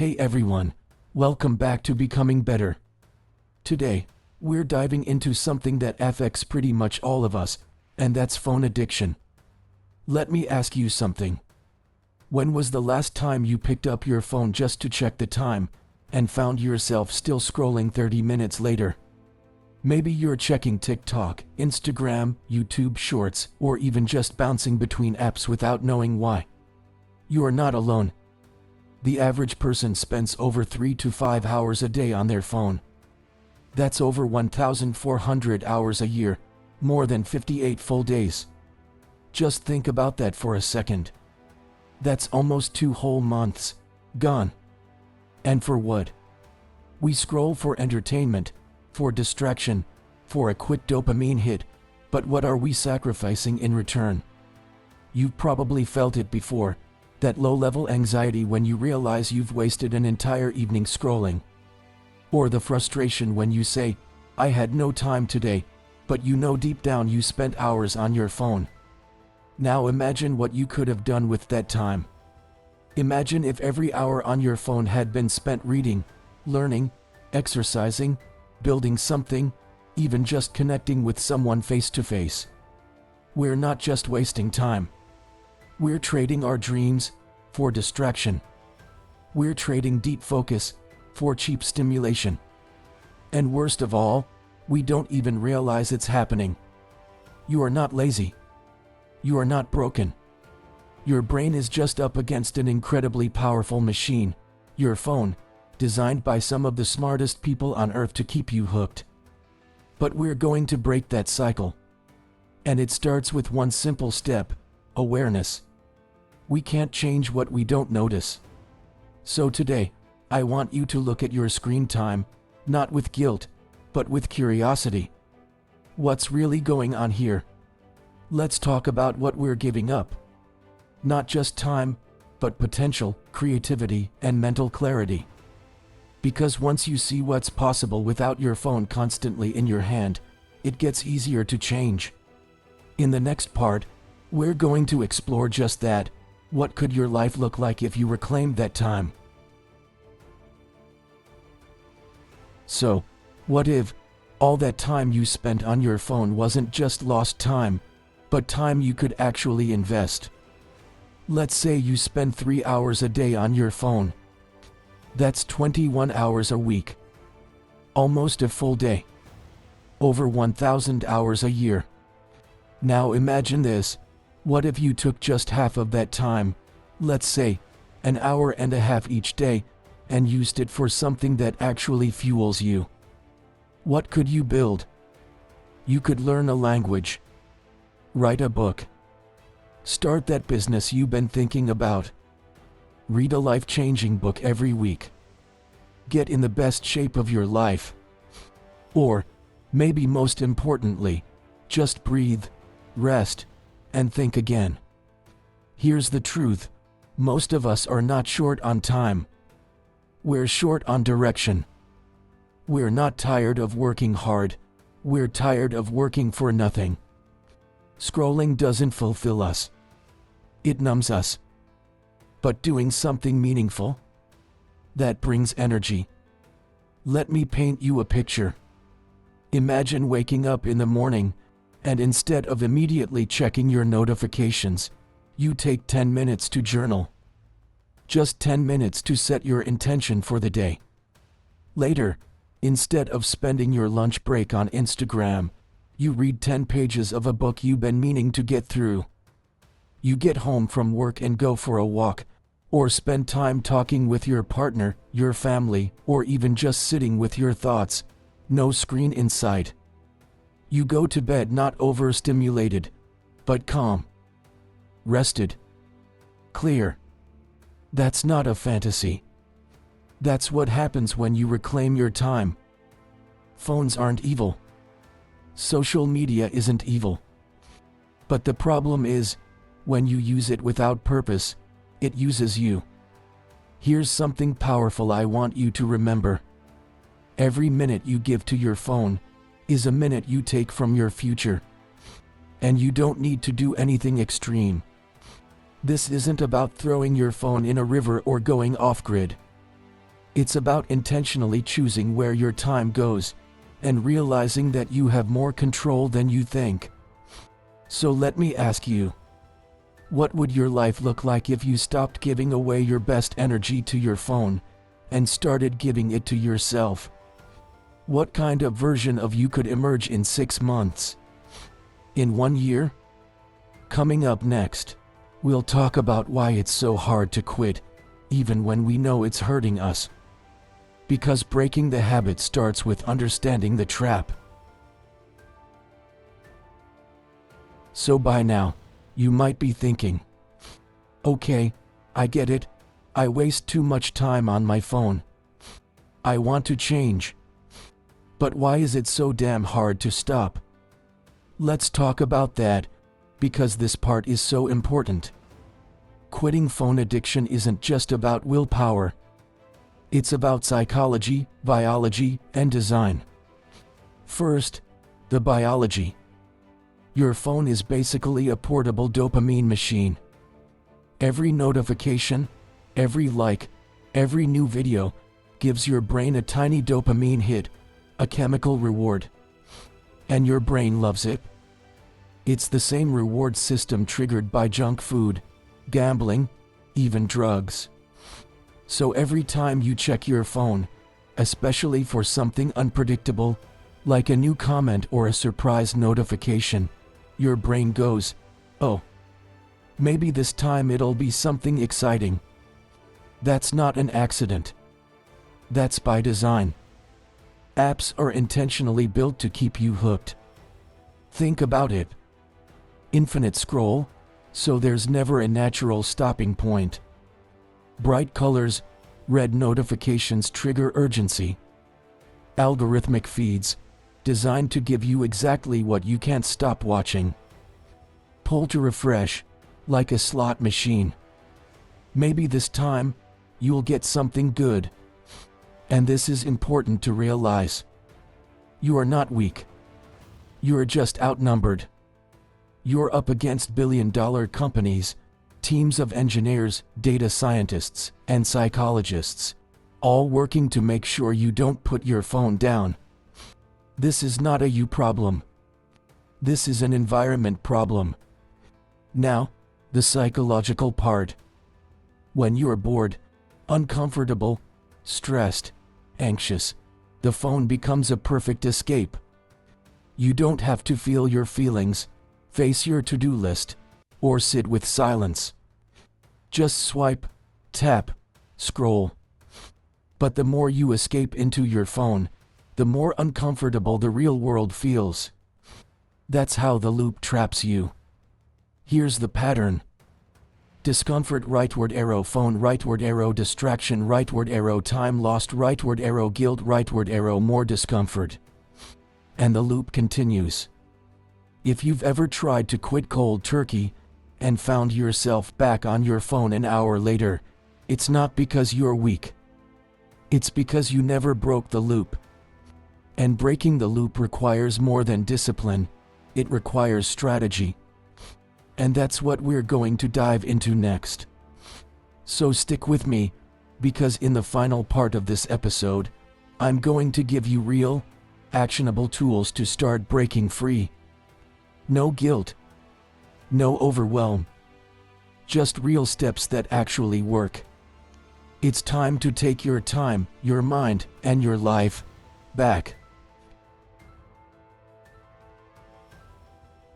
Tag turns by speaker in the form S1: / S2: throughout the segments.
S1: Hey everyone, welcome back to Becoming Better. Today, we're diving into something that affects pretty much all of us, and that's phone addiction. Let me ask you something. When was the last time you picked up your phone just to check the time, and found yourself still scrolling 30 minutes later? Maybe you're checking TikTok, Instagram, YouTube Shorts, or even just bouncing between apps without knowing why. You are not alone. The average person spends over 3 to 5 hours a day on their phone. That's over 1,400 hours a year, more than 58 full days. Just think about that for a second. That's almost 2 whole months gone. And for what? We scroll for entertainment, for distraction, for a quick dopamine hit, but what are we sacrificing in return? You've probably felt it before. That low-level anxiety when you realize you've wasted an entire evening scrolling. Or the frustration when you say, I had no time today, but you know deep down you spent hours on your phone. Now imagine what you could have done with that time. Imagine if every hour on your phone had been spent reading, learning, exercising, building something, even just connecting with someone face to face. We're not just wasting time. We're trading our dreams for distraction. We're trading deep focus for cheap stimulation. And worst of all, we don't even realize it's happening. You are not lazy. You are not broken. Your brain is just up against an incredibly powerful machine, your phone, designed by some of the smartest people on earth to keep you hooked. But we're going to break that cycle. And it starts with one simple step: awareness. We can't change what we don't notice. So today, I want you to look at your screen time, not with guilt, but with curiosity. What's really going on here? Let's talk about what we're giving up. Not just time, but potential, creativity, and mental clarity. Because once you see what's possible without your phone constantly in your hand, it gets easier to change. In the next part, we're going to explore just that. What could your life look like if you reclaimed that time? So, what if all that time you spent on your phone wasn't just lost time, but time you could actually invest? Let's say you spend 3 hours a day on your phone. That's 21 hours a week. Almost a full day. Over 1,000 hours a year. Now imagine this. What if you took just half of that time, let's say, an hour and a half each day, and used it for something that actually fuels you? What could you build? You could learn a language. Write a book. Start that business you've been thinking about. Read a life-changing book every week. Get in the best shape of your life. Or, maybe most importantly, just breathe, rest, and think again. Here's the truth. Most of us are not short on time. We're short on direction. We're not tired of working hard. We're tired of working for nothing. Scrolling doesn't fulfill us. It numbs us. But doing something meaningful? That brings energy. Let me paint you a picture. Imagine waking up in the morning, and instead of immediately checking your notifications, you take 10 minutes to journal. Just 10 minutes to set your intention for the day. Later, instead of spending your lunch break on Instagram, you read 10 pages of a book you've been meaning to get through. You get home from work and go for a walk, or spend time talking with your partner, your family, or even just sitting with your thoughts. No screen in sight. You go to bed not overstimulated, but calm. Rested. Clear. That's not a fantasy. That's what happens when you reclaim your time. Phones aren't evil. Social media isn't evil. But the problem is, when you use it without purpose, it uses you. Here's something powerful I want you to remember. Every minute you give to your phone is a minute you take from your future. And you don't need to do anything extreme. This isn't about throwing your phone in a river or going off-grid. It's about intentionally choosing where your time goes and realizing that you have more control than you think. So let me ask you, what would your life look like if you stopped giving away your best energy to your phone and started giving it to yourself? What kind of version of you could emerge in 6 months? In 1 year? Coming up next, we'll talk about why it's so hard to quit, even when we know it's hurting us. Because breaking the habit starts with understanding the trap. So by now, you might be thinking, okay, I get it. I waste too much time on my phone. I want to change. But why is it so damn hard to stop? Let's talk about that, because this part is so important. Quitting phone addiction isn't just about willpower. It's about psychology, biology, and design. First, the biology. Your phone is basically a portable dopamine machine. Every notification, every like, every new video gives your brain a tiny dopamine hit, a chemical reward. And your brain loves it. It's the same reward system triggered by junk food, gambling, even drugs. So every time you check your phone, especially for something unpredictable, like a new comment or a surprise notification, your brain goes, oh, maybe this time it'll be something exciting. That's not an accident. That's by design. Apps are intentionally built to keep you hooked. Think about it. Infinite scroll, so there's never a natural stopping point. Bright colors, red notifications trigger urgency. Algorithmic feeds, designed to give you exactly what you can't stop watching. Pull to refresh, like a slot machine. Maybe this time, you'll get something good. And this is important to realize. You are not weak. You are just outnumbered. You're up against billion-dollar companies, teams of engineers, data scientists, and psychologists, all working to make sure you don't put your phone down. This is not a you problem. This is an environment problem. Now, the psychological part. When you're bored, uncomfortable, stressed, anxious, the phone becomes a perfect escape. You don't have to feel your feelings, face your to-do list, or sit with silence. Just swipe, tap, scroll. But the more you escape into your phone, the more uncomfortable the real world feels. That's how the loop traps you. Here's the pattern. Discomfort, rightward arrow, phone, rightward arrow, distraction, rightward arrow, time lost, rightward arrow, guilt, rightward arrow, more discomfort. And the loop continues. If you've ever tried to quit cold turkey and found yourself back on your phone an hour later, it's not because you're weak. It's because you never broke the loop. And breaking the loop requires more than discipline, it requires strategy. And that's what we're going to dive into next. So stick with me, because in the final part of this episode, I'm going to give you real, actionable tools to start breaking free. No guilt. No overwhelm. Just real steps that actually work. It's time to take your time, your mind, and your life back.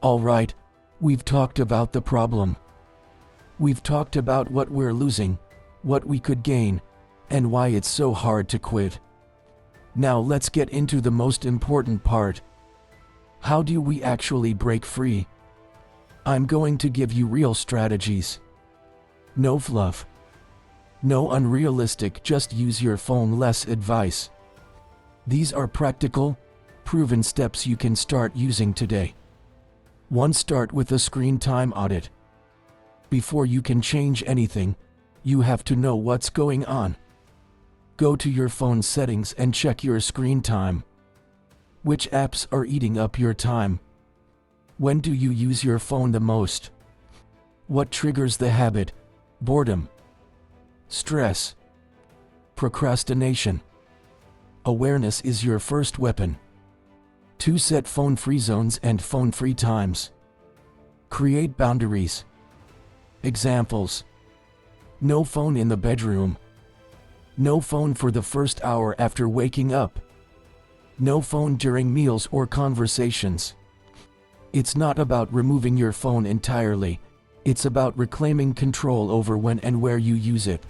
S1: All right, we've talked about the problem. We've talked about what we're losing, what we could gain, and why it's so hard to quit. Now let's get into the most important part. How do we actually break free? I'm going to give you real strategies. No fluff. No unrealistic, just use your phone less advice. These are practical, proven steps you can start using today. 1. Start with a screen time audit. Before you can change anything, you have to know what's going on. Go to your phone settings and check your screen time. Which apps are eating up your time? When do you use your phone the most? What triggers the habit? Boredom, stress, Procrastination. Awareness is your first weapon. 2. Set phone-free zones and phone-free times. Create boundaries. Examples: no phone in the bedroom. No phone for the first hour after waking up. No phone during meals or conversations. It's not about removing your phone entirely. It's about reclaiming control over when and where you use it.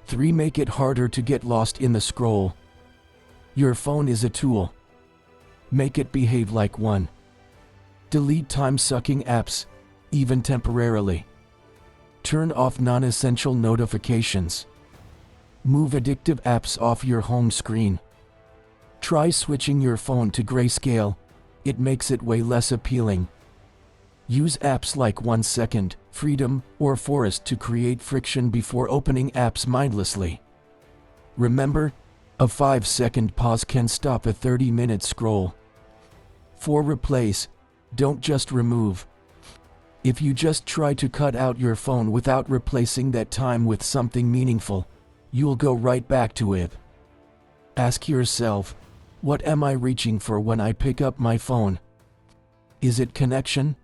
S1: 3. Make it harder to get lost in the scroll. Your phone is a tool. Make it behave like one. Delete time-sucking apps, even temporarily. Turn off non-essential notifications. Move addictive apps off your home screen. Try switching your phone to grayscale. It makes it way less appealing. Use apps like 1 Second, Freedom, or Forest to create friction before opening apps mindlessly. Remember, a 5-second pause can stop a 30-minute scroll. 4. Replace, don't just remove. If you just try to cut out your phone without replacing that time with something meaningful, you'll go right back to it. Ask yourself, what am I reaching for when I pick up my phone? Is it connection?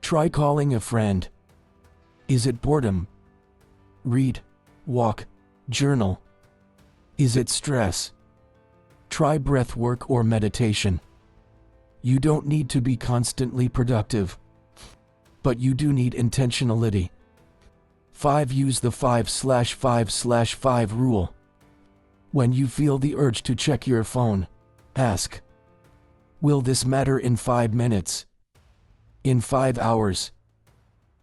S1: Try calling a friend. Is it boredom? Read, walk, journal. Is it stress? Try breath work or meditation. You don't need to be constantly productive, but you do need intentionality. 5. Use the 5/5/5 rule. When you feel the urge to check your phone, ask, will this matter in 5 minutes? In 5 hours?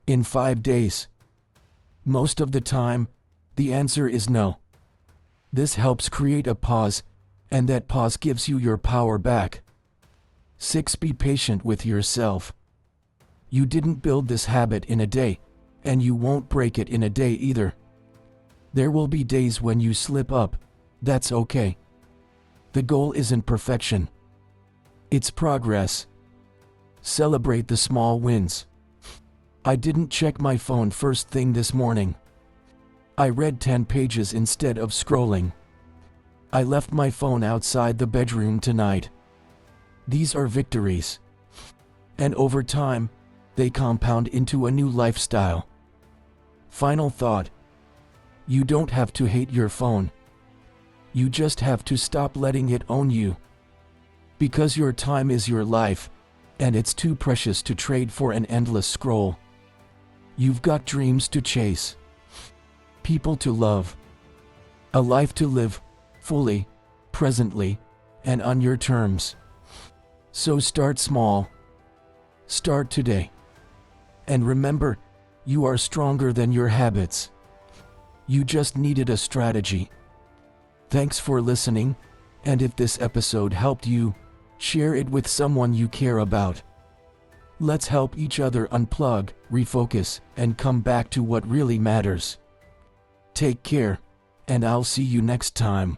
S1: In 5 days? Most of the time, the answer is no. This helps create a pause, and that pause gives you your power back. 6. Be patient with yourself. You didn't build this habit in a day, and you won't break it in a day either. There will be days when you slip up. That's okay. The goal isn't perfection. It's progress. Celebrate the small wins. I didn't check my phone first thing this morning. I read 10 pages instead of scrolling. I left my phone outside the bedroom tonight. These are victories. And over time, they compound into a new lifestyle. Final thought. You don't have to hate your phone. You just have to stop letting it own you. Because your time is your life, and it's too precious to trade for an endless scroll. You've got dreams to chase, people to love, a life to live, fully, presently, and on your terms. So start small. Start today. And remember, you are stronger than your habits. You just needed a strategy. Thanks for listening, and if this episode helped you, share it with someone you care about. Let's help each other unplug, refocus, and come back to what really matters. Take care, and I'll see you next time.